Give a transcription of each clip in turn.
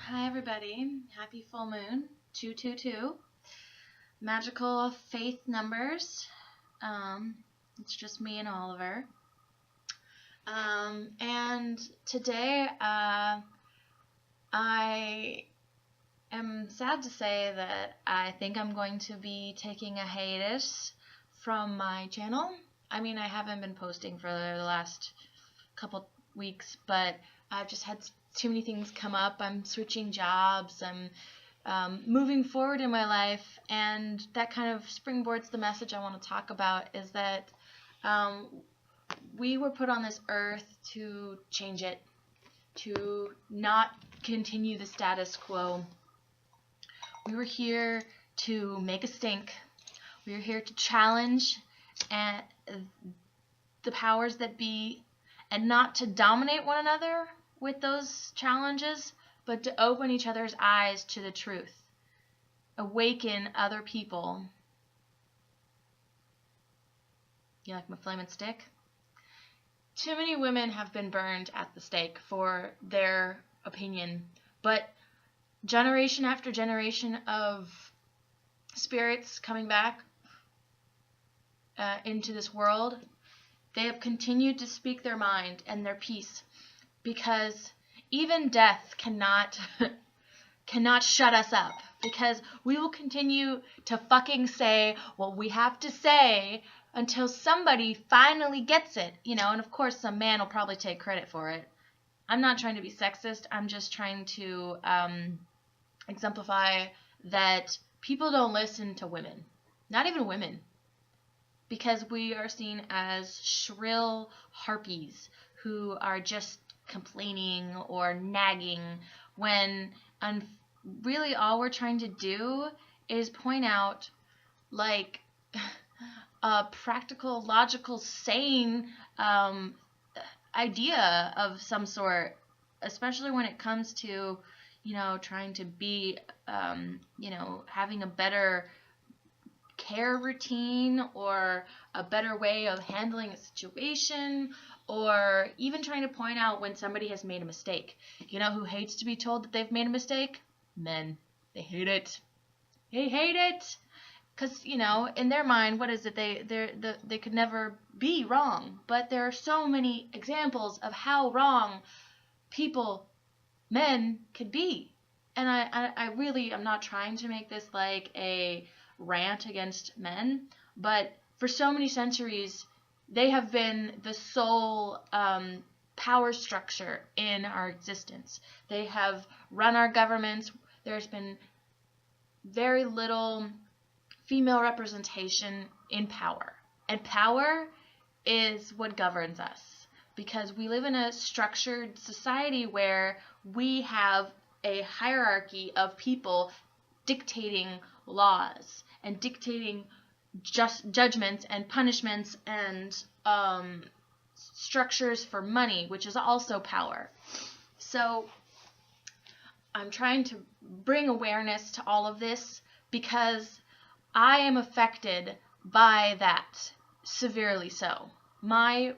Hi everybody, happy full moon, 222, magical faith numbers. It's just me and Oliver. And today I am sad to say that I think I'm going to be taking a hiatus from my channel. I mean, I haven't been posting for the last couple weeks, but I've just had too many things come up. I'm switching jobs. I'm moving forward in my life, and that kind of springboards the message I want to talk about is that we were put on this earth to change it, to not continue the status quo. We were here to make a stink. We were here to challenge and the powers that be, and not to dominate one another with those challenges, but to open each other's eyes to the truth, awaken other people. You like my flaming stick? Too many women have been burned at the stake for their opinion, but generation after generation of spirits coming back into this world, they have continued to speak their mind and their piece, because even death cannot shut us up, because we will continue to fucking say what we have to say until somebody finally gets it, and of course some man will probably take credit for it. I'm not trying to be sexist. I'm just trying to exemplify that people don't listen to women, not even women, because we are seen as shrill harpies who are just complaining or nagging, when really all we're trying to do is point out like a practical, logical, sane idea of some sort, especially when it comes to trying to be having a better care routine or a better way of handling a situation, or even trying to point out when somebody has made a mistake. You know who hates to be told that they've made a mistake? Men. They hate it. They hate it. Because, in their mind, what is it? They could never be wrong. But there are so many examples of how wrong men could be. And I really am not trying to make this like a rant against men, but for so many centuries, they have been the sole power structure in our existence. They have run our governments. There's been very little female representation in power. And power is what governs us, because we live in a structured society where we have a hierarchy of people dictating laws and dictating just judgments and punishments and structures for money, which is also power. So I'm trying to bring awareness to all of this, because I am affected by that, severely so. My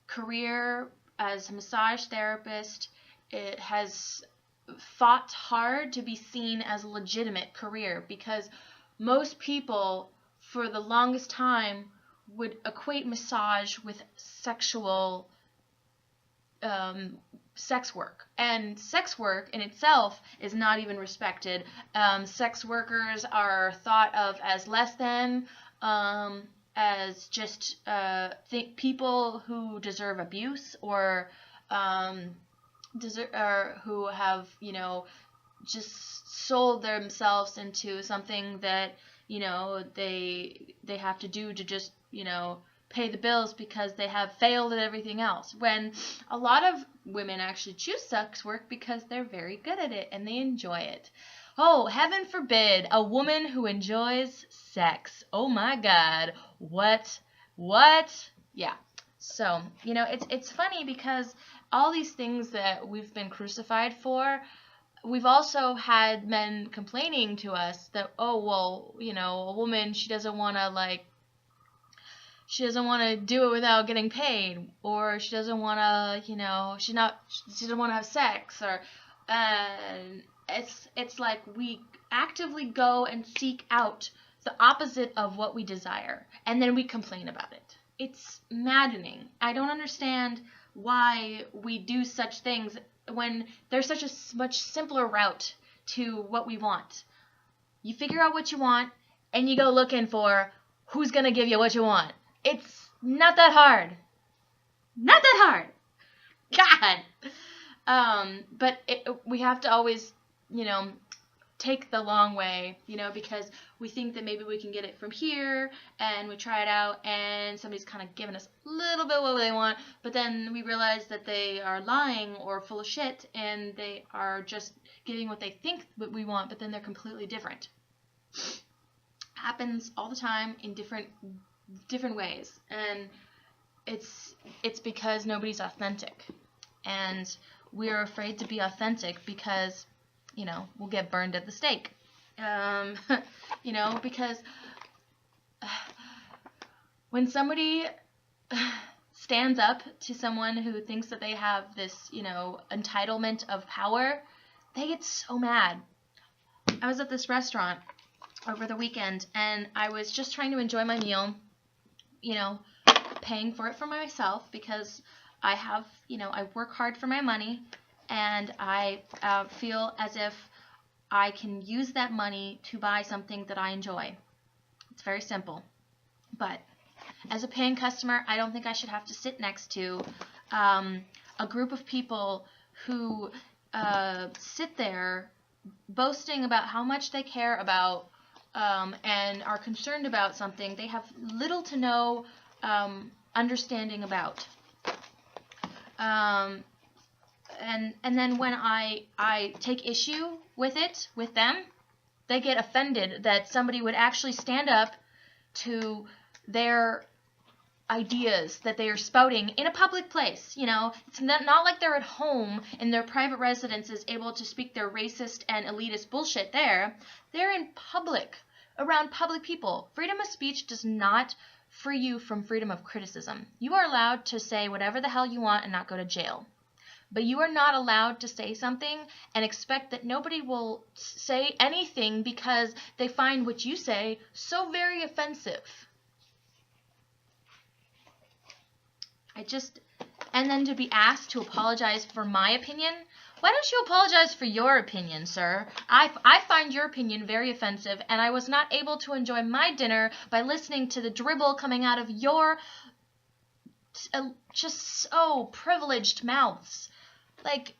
career as a massage therapist, it has fought hard to be seen as a legitimate career, because most people for the longest time would equate massage with sexual sex work, and sex work in itself is not even respected. Sex workers are thought of as less than, as just people who deserve abuse, or who have just sold themselves into something that they have to do to just pay the bills, because they have failed at everything else, when a lot of women actually choose sex work because they're very good at it and they enjoy it. Oh, heaven forbid a woman who enjoys sex. Oh my God. What? Yeah. So, it's funny, because all these things that we've been crucified for, we've also had men complaining to us that, oh, well, a woman, she doesn't want to she doesn't want to do it without getting paid, or she doesn't want to, she doesn't want to have sex, or it's like we actively go and seek out the opposite of what we desire, and then we complain about it. It's maddening. I don't understand why we do such things when there's such a much simpler route to what we want. You figure out what you want, and you go looking for who's going to give you what you want. It's not that hard. Not that hard. God. But we have to always, take the long way, because we think that maybe we can get it from here, and we try it out, and somebody's kind of giving us a little bit what they want, but then we realize that they are lying or full of shit, and they are just giving what they think what we want, but then they're completely different. Happens all the time in different ways, and it's because nobody's authentic, and we're afraid to be authentic because we'll get burned at the stake, because when somebody stands up to someone who thinks that they have this entitlement of power, they get so mad. I was at this restaurant over the weekend, and I was just trying to enjoy my meal, paying for it for myself because I have, I work hard for my money, and I feel as if I can use that money to buy something that I enjoy. It's very simple. But as a paying customer, I don't think I should have to sit next to a group of people who sit there boasting about how much they care about and are concerned about something they have little to no understanding about. And then when I take issue with them, they get offended that somebody would actually stand up to their ideas that they are spouting in a public place. It's not like they're at home in their private residences able to speak their racist and elitist bullshit there. They're in public, around public people. Freedom of speech does not free you from freedom of criticism. You are allowed to say whatever the hell you want and not go to jail. But you are not allowed to say something and expect that nobody will say anything because they find what you say so very offensive. And then to be asked to apologize for my opinion. Why don't you apologize for your opinion, sir? I find your opinion very offensive, and I was not able to enjoy my dinner by listening to the dribble coming out of your just so privileged mouths. Like,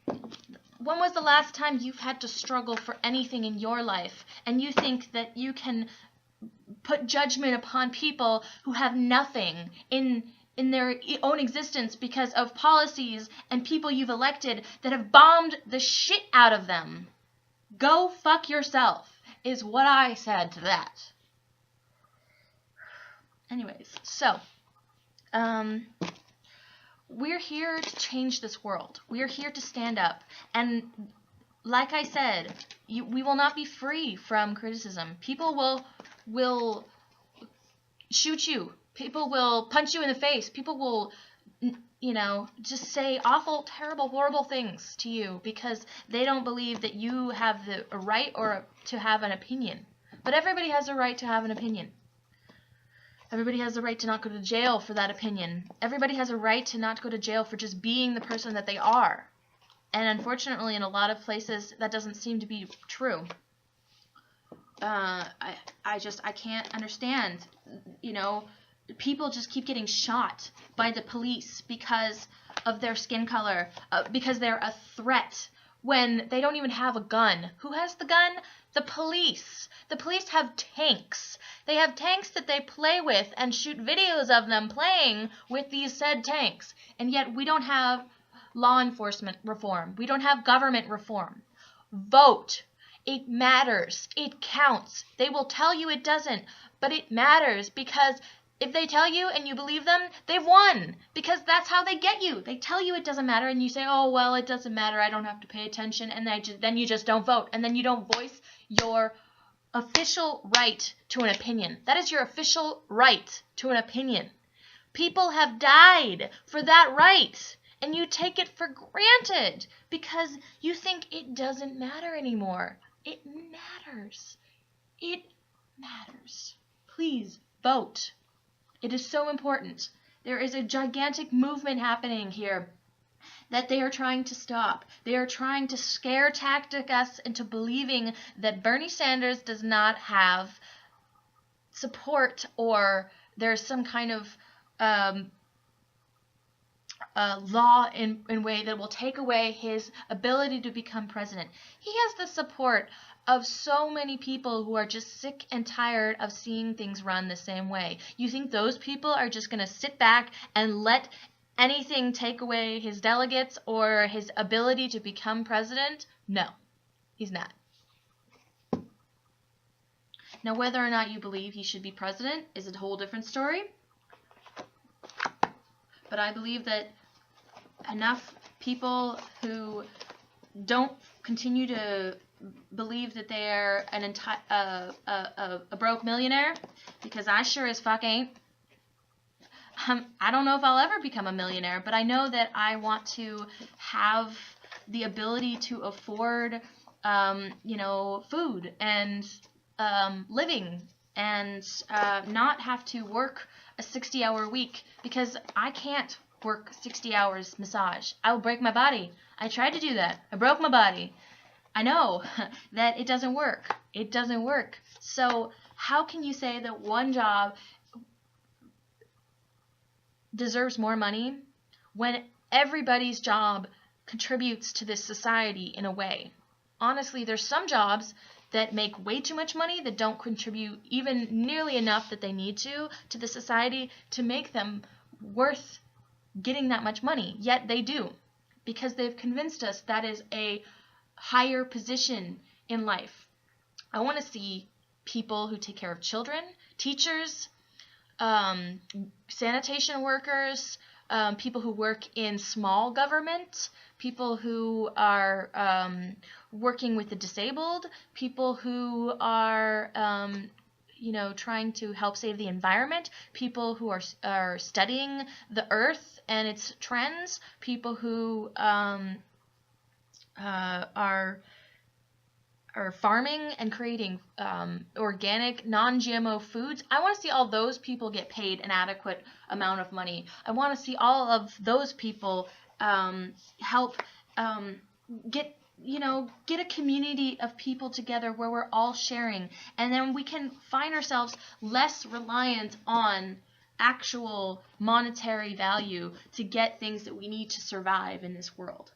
when was the last time you've had to struggle for anything in your life, and you think that you can put judgment upon people who have nothing in their own existence because of policies and people you've elected that have bombed the shit out of them? Go fuck yourself, is what I said to that. Anyways, so, we're here to change this world. We are here to stand up. And like I said, we will not be free from criticism. People will shoot you. People will punch you in the face. People will, just say awful, terrible, horrible things to you because they don't believe that you have the right or to have an opinion. But everybody has a right to have an opinion. Everybody has the right to not go to jail for that opinion. Everybody has a right to not go to jail for just being the person that they are. And unfortunately, in a lot of places, that doesn't seem to be true. I can't understand, people just keep getting shot by the police because of their skin color, because they're a threat when they don't even have a gun. Who has the gun? The police. The police have tanks. They have tanks that they play with and shoot videos of them playing with these said tanks. And yet we don't have law enforcement reform. We don't have government reform. Vote. It matters. It counts. They will tell you it doesn't, but it matters because if they tell you and you believe them, they've won because that's how they get you. They tell you it doesn't matter and you say, oh, well, it doesn't matter. I don't have to pay attention. And then you just don't vote. And then you don't voice your official right to an opinion. That is your official right to an opinion. People have died for that right, and you take it for granted because you think it doesn't matter anymore. It matters. It matters. Please vote. It is so important. There is a gigantic movement happening here that they are trying to stop. They are trying to scare tactic us into believing that Bernie Sanders does not have support, or there's some kind of law in way that will take away his ability to become president. He has the support of so many people who are just sick and tired of seeing things run the same way. You think those people are just going to sit back and let anything take away his delegates or his ability to become president? No, he's not. Now, whether or not you believe he should be president is a whole different story. But I believe that enough people who don't continue to believe that they're a broke millionaire, because I sure as fuck ain't. I don't know if I'll ever become a millionaire, but I know that I want to have the ability to afford, food and living, and not have to work a 60-hour week, because I can't work 60 hours massage. I will break my body. I tried to do that. I broke my body. I know that it doesn't work. It doesn't work. So how can you say that one job deserves more money when everybody's job contributes to this society in a way? Honestly, there's some jobs that make way too much money that don't contribute even nearly enough that they need to the society to make them worth getting that much money. Yet they do, because they've convinced us that is a higher position in life. I want to see people who take care of children, teachers, sanitation workers, people who work in small government, people who are working with the disabled, people who are trying to help save the environment, people who are studying the earth and its trends, people who are farming and creating organic, non-GMO foods. I want to see all those people get paid an adequate amount of money. I want to see all of those people help get a community of people together where we're all sharing, and then we can find ourselves less reliant on actual monetary value to get things that we need to survive in this world.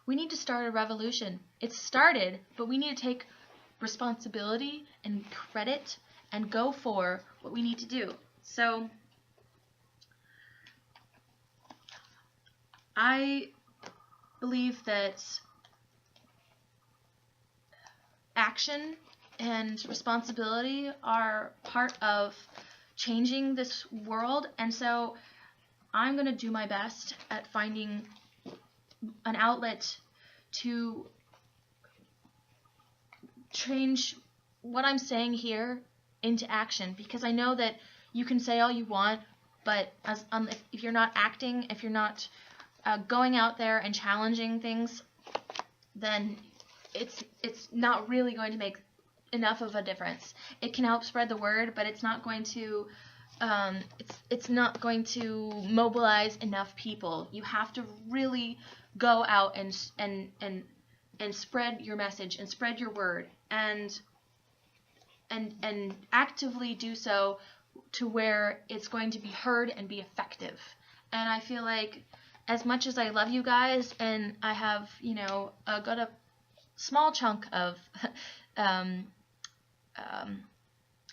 We need to start a revolution. It's started, but we need to take responsibility and credit and go for what we need to do. So I believe that action and responsibility are part of changing this world, and so I'm going to do my best at finding an outlet to change what I'm saying here into action, because I know that you can say all you want, but if you're not acting, if you're not going out there and challenging things, then it's not really going to make enough of a difference. It can help spread the word, but it's not going to it's not going to mobilize enough people. You have to really go out and spread your message and spread your word and actively do so to where it's going to be heard and be effective. And I feel like, as much as I love you guys, and I have got a small chunk of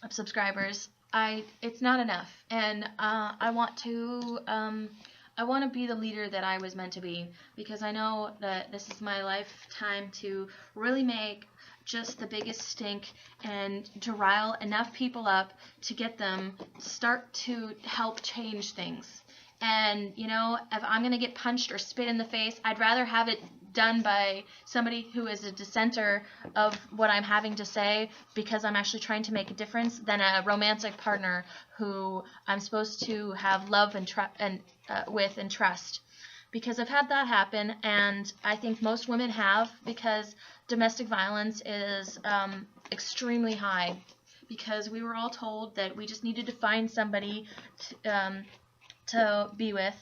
subscribers, it's not enough, and I want to be the leader that I was meant to be, because I know that this is my lifetime to really make just the biggest stink and to rile enough people up to get them to start to help change things. And, you know, if I'm going to get punched or spit in the face, I'd rather have it done by somebody who is a dissenter of what I'm having to say because I'm actually trying to make a difference than a romantic partner who I'm supposed to have love and with and trust. Because I've had that happen, and I think most women have, because domestic violence is extremely high. Because we were all told that we just needed to find somebody to be with,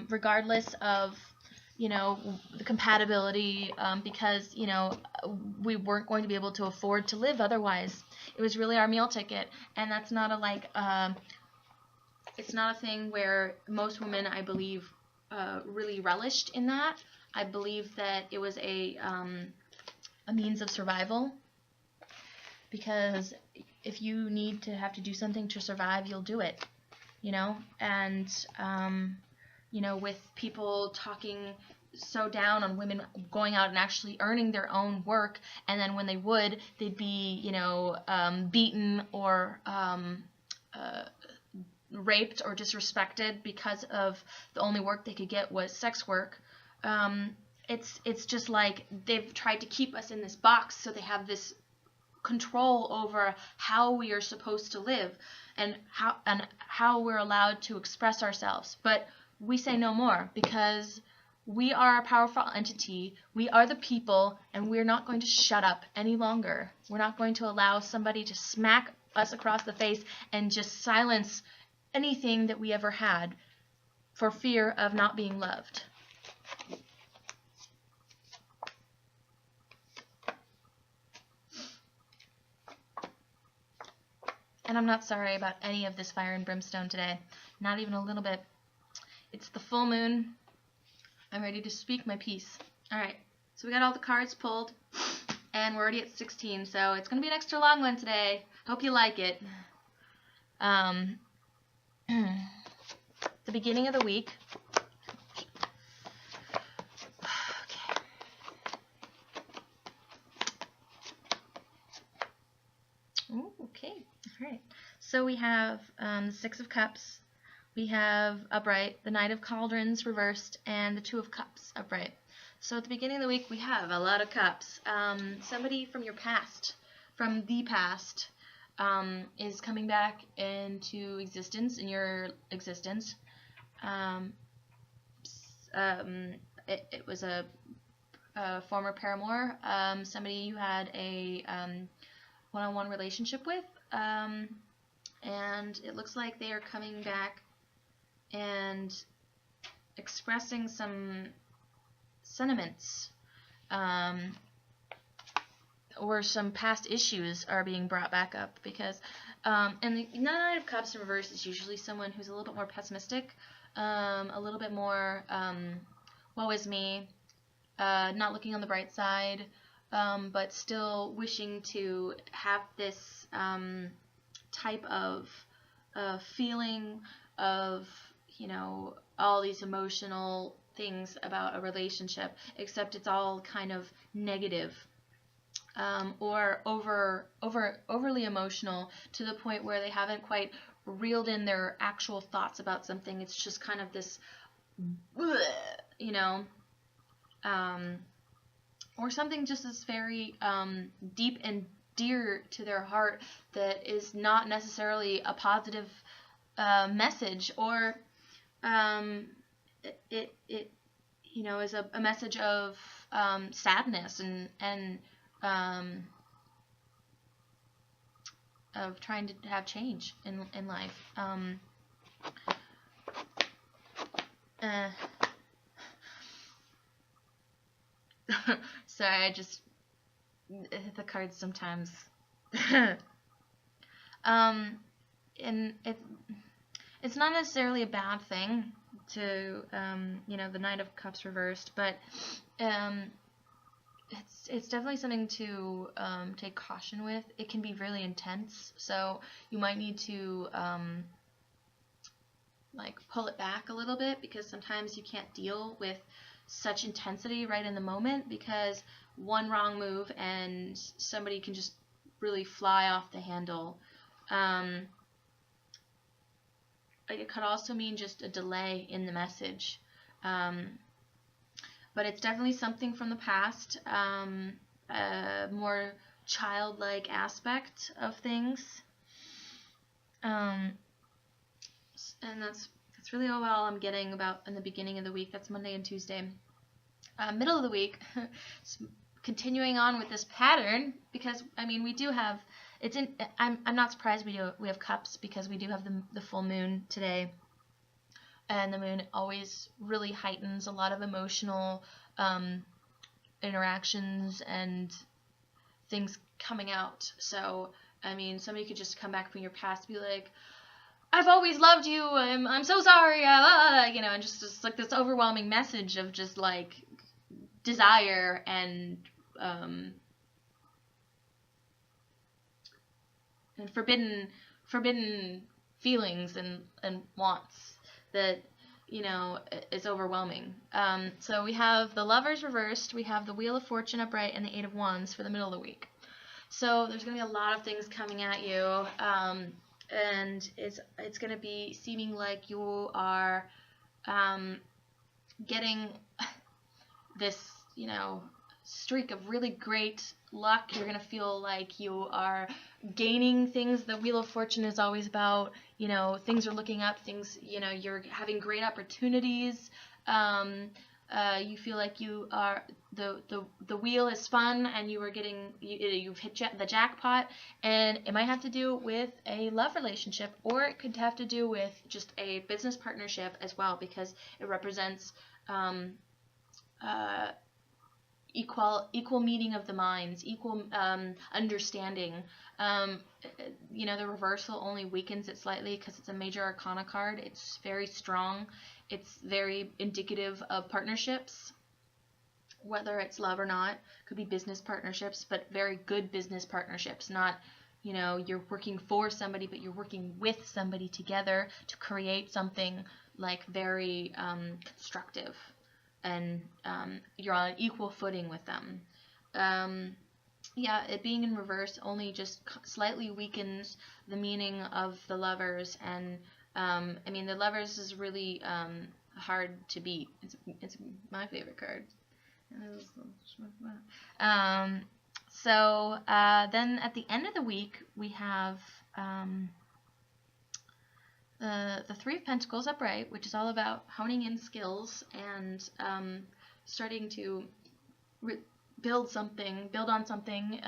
regardless of, you know, the compatibility, because, you know, we weren't going to be able to afford to live otherwise. It was really our meal ticket, and that's not it's not a thing where most women, I believe, really relished in that. I believe that it was a means of survival, because if you need to have to do something to survive, you'll do it, you know. And you know, with people talking so down on women going out and actually earning their own work, and then when they would, they'd be, you know, beaten or raped or disrespected because of the only work they could get was sex work. It's just like they've tried to keep us in this box, so they have this control over how we are supposed to live and how we're allowed to express ourselves. But we say no more, because we are a powerful entity. We are the people, and we're not going to shut up any longer. We're not going to allow somebody to smack us across the face and just silence anything that we ever had for fear of not being loved. And I'm not sorry about any of this fire and brimstone today. Not even a little bit. It's the full moon. I'm ready to speak my piece. Alright, so we got all the cards pulled, and we're already at 16, so it's going to be an extra long one today. Hope you like it. The beginning of the week. Okay. Ooh, okay. All right. So we have the Six of Cups. We have upright, the Knight of Cauldrons reversed, and the Two of Cups upright. So at the beginning of the week, we have a lot of cups. Somebody from your past, from the past, is coming back into existence, in your existence. It was a former paramour, somebody you had a one-on-one relationship with, and it looks like they are coming back and expressing some sentiments, or some past issues are being brought back up, because and the Knight of Cups in reverse is usually someone who's a little bit more pessimistic, a little bit more woe is me, not looking on the bright side, but still wishing to have this type of feeling of, you know, all these emotional things about a relationship, except it's all kind of negative, or overly emotional to the point where they haven't quite reeled in their actual thoughts about something. It's just kind of this, you know, or something just as very deep and dear to their heart that is not necessarily a positive message, or it you know, is a message of sadness and of trying to have change in life. Sorry, I just, the cards sometimes. And it's not necessarily a bad thing to, you know, the Knight of Cups reversed, but it's definitely something to take caution with. It can be really intense, so you might need to like pull it back a little bit, because sometimes you can't deal with such intensity right in the moment, because one wrong move and somebody can just really fly off the handle. it could also mean just a delay in the message. But it's definitely something from the past, a more childlike aspect of things. And that's really all I'm getting about in the beginning of the week. That's Monday and Tuesday. Middle of the week, continuing on with this pattern, because I mean we do have it's in. I'm not surprised we have cups, because we do have the full moon today, and the moon always really heightens a lot of emotional interactions and things coming out. So I mean, somebody could just come back from your past and be like, I've always loved you, I'm so sorry, you know, and just like this overwhelming message of just like desire and forbidden feelings and wants that, you know, is overwhelming. So we have the Lovers reversed, we have the Wheel of Fortune upright, and the Eight of Wands for the middle of the week. So there's going to be a lot of things coming at you, and it's going to be seeming like you are getting this, you know, streak of really great luck. You're going to feel like you are gaining things. The Wheel of Fortune is always about, you know, things are looking up, things, you know, you're having great opportunities. You feel like you are the wheel is fun, and you are getting you've hit the jackpot, and it might have to do with a love relationship, or it could have to do with just a business partnership as well, because it represents equal meeting of the minds, equal understanding. You know, the reversal only weakens it slightly because it's a major arcana card. It's very strong. It's very indicative of partnerships, whether it's love or not. Could be business partnerships, but very good business partnerships. Not, you know, you're working for somebody, but you're working with somebody together to create something like very constructive, and you're on an equal footing with them. Yeah, it being in reverse only just slightly weakens the meaning of the Lovers, and I mean, the Lovers is really hard to beat. It's my favorite card. So then at the end of the week, we have the Three of Pentacles upright, which is all about honing in skills and starting to build on something,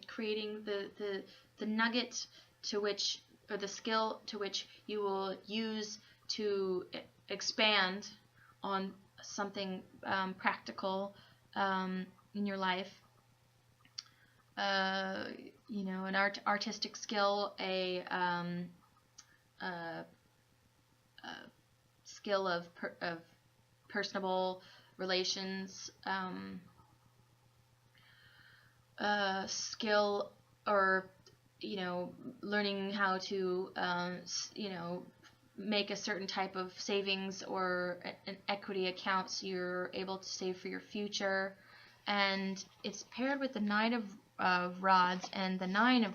creating the nugget to which, or the skill to which you will use to expand on something practical in your life. You know, an artistic skill, a skill of personable relations, skill, or, you know, learning how to you know, make a certain type of savings or an equity account so you're able to save for your future. And it's paired with the Nine of Rods and the Nine of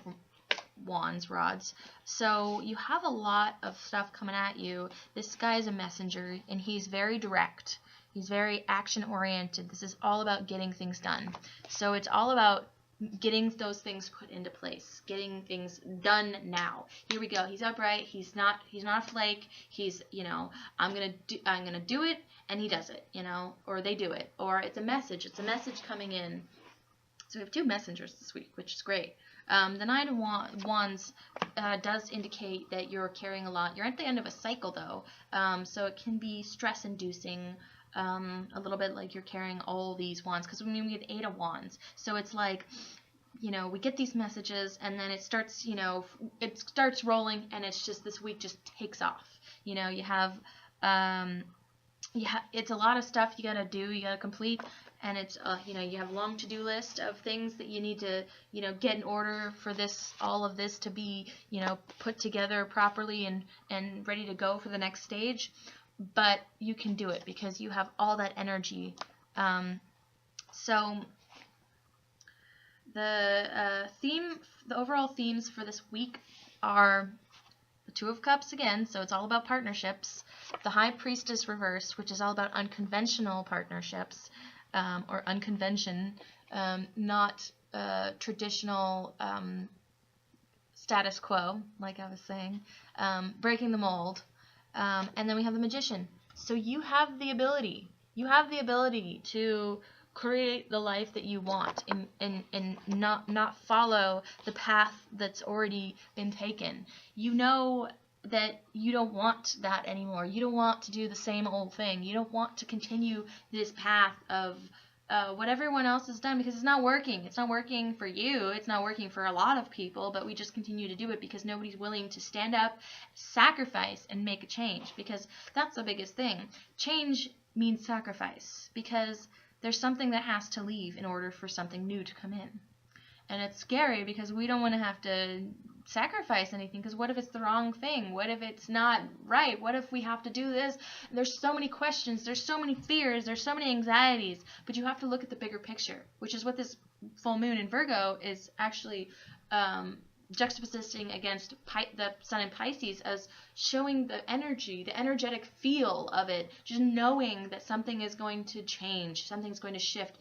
Wands rods. So you have a lot of stuff coming at you. This guy is a messenger, and he's very direct. He's very action oriented. This is all about getting things done. So it's all about getting those things put into place, getting things done now. Here we go. He's upright. He's not a flake. He's, you know, I'm gonna do it, and he does it, you know, or they do it, or it's a message. It's a message coming in. So we have two messengers this week, which is great. The Nine of Wands does indicate that you're carrying a lot. You're at the end of a cycle, though, so it can be stress-inducing, a little bit like you're carrying all these wands, because we have Eight of Wands. So it's like, you know, we get these messages, and then it starts, you know, it starts rolling, and it's just, this week just takes off. You know, you have, it's a lot of stuff you gotta do, you gotta complete. And it's, you know, you have a long to-do list of things that you need to, you know, get in order for this, all of this to be, you know, put together properly and ready to go for the next stage. But you can do it because you have all that energy. So the overall themes for this week are the Two of Cups again, so it's all about partnerships. The High Priestess reversed, which is all about unconventional partnerships, or unconvention, not traditional status quo, like I was saying, breaking the mold. And then we have the Magician. So you have the ability. You have the ability to create the life that you want and not follow the path that's already been taken. You know that you don't want that anymore. You don't want to do the same old thing. You don't want to continue this path of what everyone else has done, because it's not working. It's not working for you. It's not working for a lot of people, but we just continue to do it because nobody's willing to stand up, sacrifice, and make a change, because that's the biggest thing. Change means sacrifice, because there's something that has to leave in order for something new to come in. And it's scary because we don't want to have to sacrifice anything, because what if it's the wrong thing? What if it's not right? What if we have to do this? There's so many questions, there's so many fears, there's so many anxieties, but you have to look at the bigger picture, which is what this full moon in Virgo is actually juxtaposing against the sun in Pisces, as showing the energy, the energetic feel of it, just knowing that something is going to change, something's going to shift,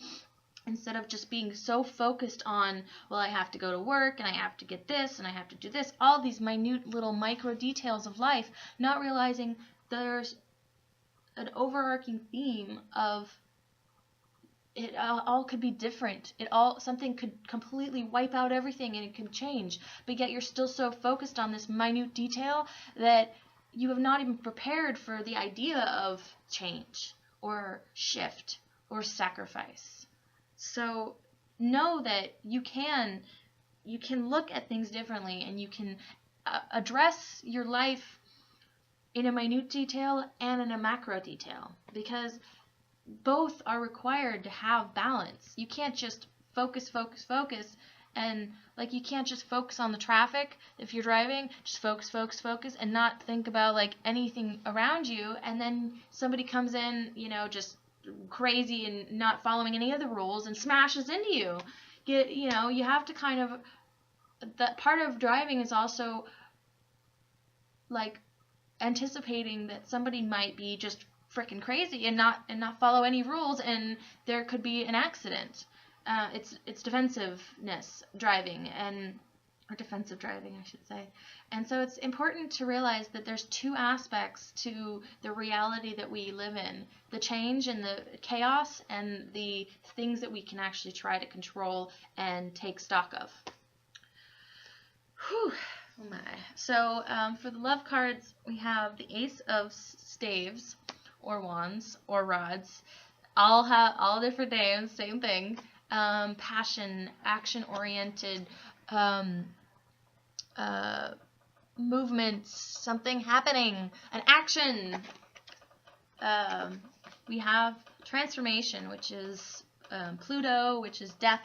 instead of just being so focused on, well, I have to go to work and I have to get this and I have to do this, all these minute little micro details of life, not realizing there's an overarching theme of it all could be different. Something could completely wipe out everything and it can change. But yet you're still so focused on this minute detail that you have not even prepared for the idea of change or shift or sacrifice. So know that you can look at things differently, and you can address your life in a minute detail and in a macro detail, because both are required to have balance. You can't just focus, and like you can't just focus on the traffic if you're driving, just focus, and not think about like anything around you, and then somebody comes in, just crazy and not following any of the rules and smashes into you. You have to kind of, that part of driving is also like anticipating that somebody might be just freaking crazy and not follow any rules, and there could be an accident. It's defensiveness driving, or defensive driving, I should say. And so it's important to realize that there's two aspects to the reality that we live in: the change and the chaos, and the things that we can actually try to control and take stock of. Whew. Oh my. So for the love cards, we have the Ace of Staves, or Wands, or Rods. All have all different names, same thing. Passion, action-oriented, movements, something happening, an action. We have transformation, which is Pluto, which is death,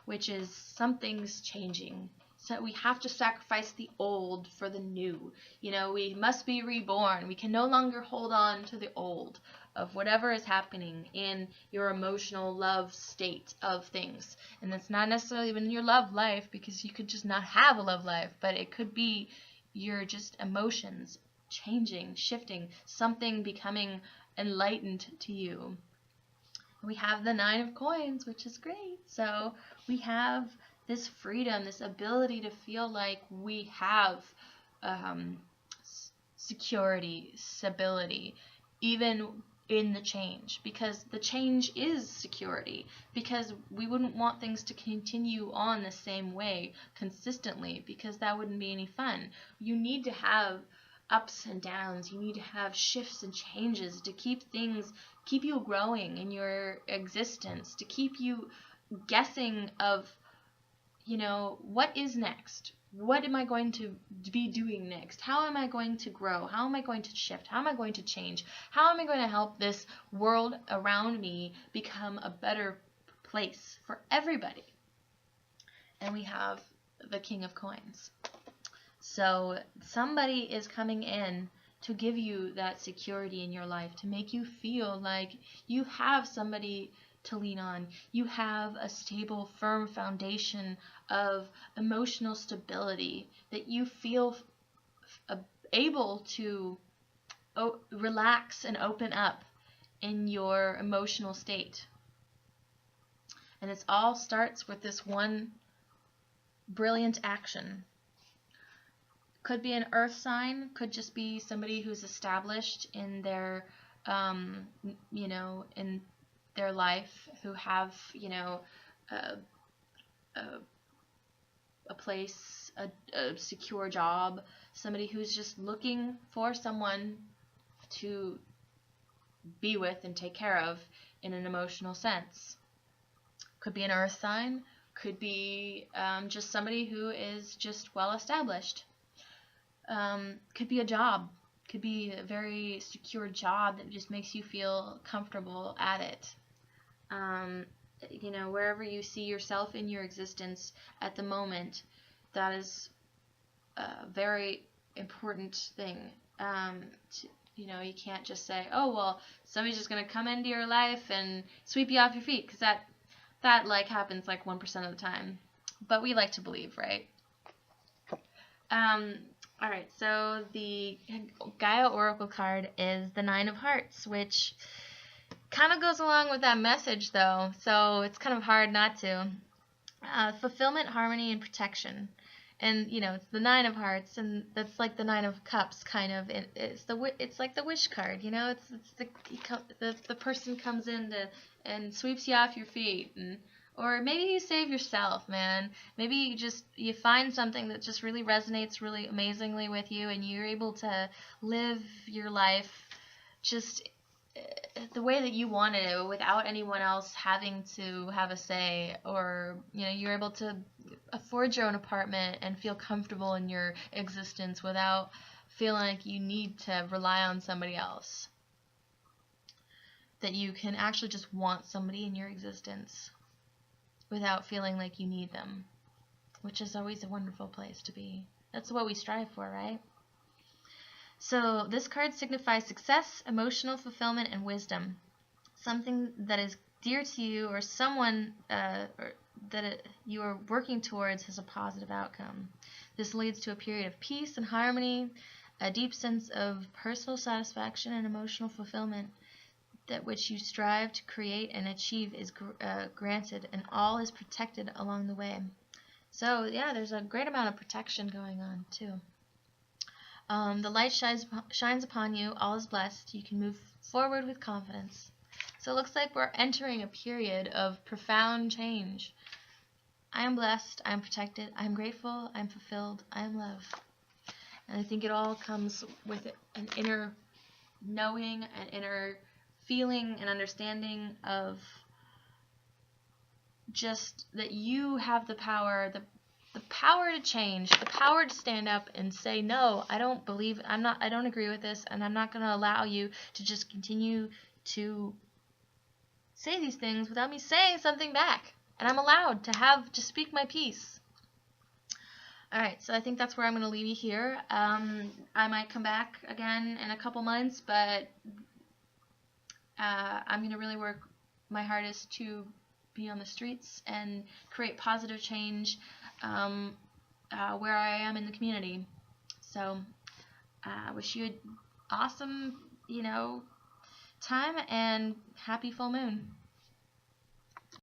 which is something's changing. So we have to sacrifice the old for the new. We must be reborn. We can no longer hold on to the old of whatever is happening in your emotional love state of things. And it's not necessarily even your love life, because you could just not have a love life, but it could be your just emotions changing, shifting, something becoming enlightened to you. We have the Nine of Coins, which is great. So we have this freedom, this ability to feel like we have security, stability, even in the change, because the change is security, because we wouldn't want things to continue on the same way consistently, because that wouldn't be any fun. You need to have ups and downs. You need to have shifts and changes to keep you growing in your existence, to keep you guessing of, what is next? What am I going to be doing next? How am I going to grow? How am I going to shift? How am I going to change? How am I going to help this world around me become a better place for everybody? And we have the King of Coins. So somebody is coming in to give you that security in your life, to make you feel like you have somebody to lean on. You have a stable, firm foundation of emotional stability, that you feel able to relax and open up in your emotional state. And it all starts with this one brilliant action. Could be an earth sign, could just be somebody who's established in their, in their life, who have, a place, a secure job, somebody who's just looking for someone to be with and take care of in an emotional sense. Could be an earth sign, could be just somebody who is just well established. Could be a job, could be a very secure job that just makes you feel comfortable at it. Wherever you see yourself in your existence at the moment, that is a very important thing. You can't just say, oh, well, somebody's just going to come into your life and sweep you off your feet, because that happens 1% of the time. But we like to believe, right? All right, so the Gaia Oracle card is the Nine of Hearts, which kind of goes along with that message, though, so it's kind of hard not to. Fulfillment, harmony, and protection. And, it's the Nine of Hearts, and that's like the Nine of Cups, kind of. It's like the wish card, it's the person comes in and sweeps you off your feet, or maybe you save yourself, man. Maybe you find something that just really resonates really amazingly with you, and you're able to live your life just the way that you want to, without anyone else having to have a say, or you're able to afford your own apartment and feel comfortable in your existence without feeling like you need to rely on somebody else. That you can actually just want somebody in your existence without feeling like you need them, which is always a wonderful place to be. That's what we strive for, right? So this card signifies success, emotional fulfillment, and wisdom. Something that is dear to you, or someone you are working towards, has a positive outcome. This leads to a period of peace and harmony, a deep sense of personal satisfaction and emotional fulfillment. That which you strive to create and achieve is granted, and all is protected along the way. So yeah, there's a great amount of protection going on too. The light shines upon you, all is blessed, you can move forward with confidence. So it looks like we're entering a period of profound change. I am blessed, I am protected, I am grateful, I am fulfilled, I am loved. And I think it all comes with an inner knowing, an inner feeling and understanding of just that you have the power, the power to change, the power to stand up and say, no, I don't agree with this, and I'm not going to allow you to just continue to say these things without me saying something back. And I'm allowed to speak my piece. All right, so I think that's where I'm going to leave you here. I might come back again in a couple months, but I'm going to really work my hardest to be on the streets and create positive change where I am in the community. So I wish you an awesome, time, and happy full moon.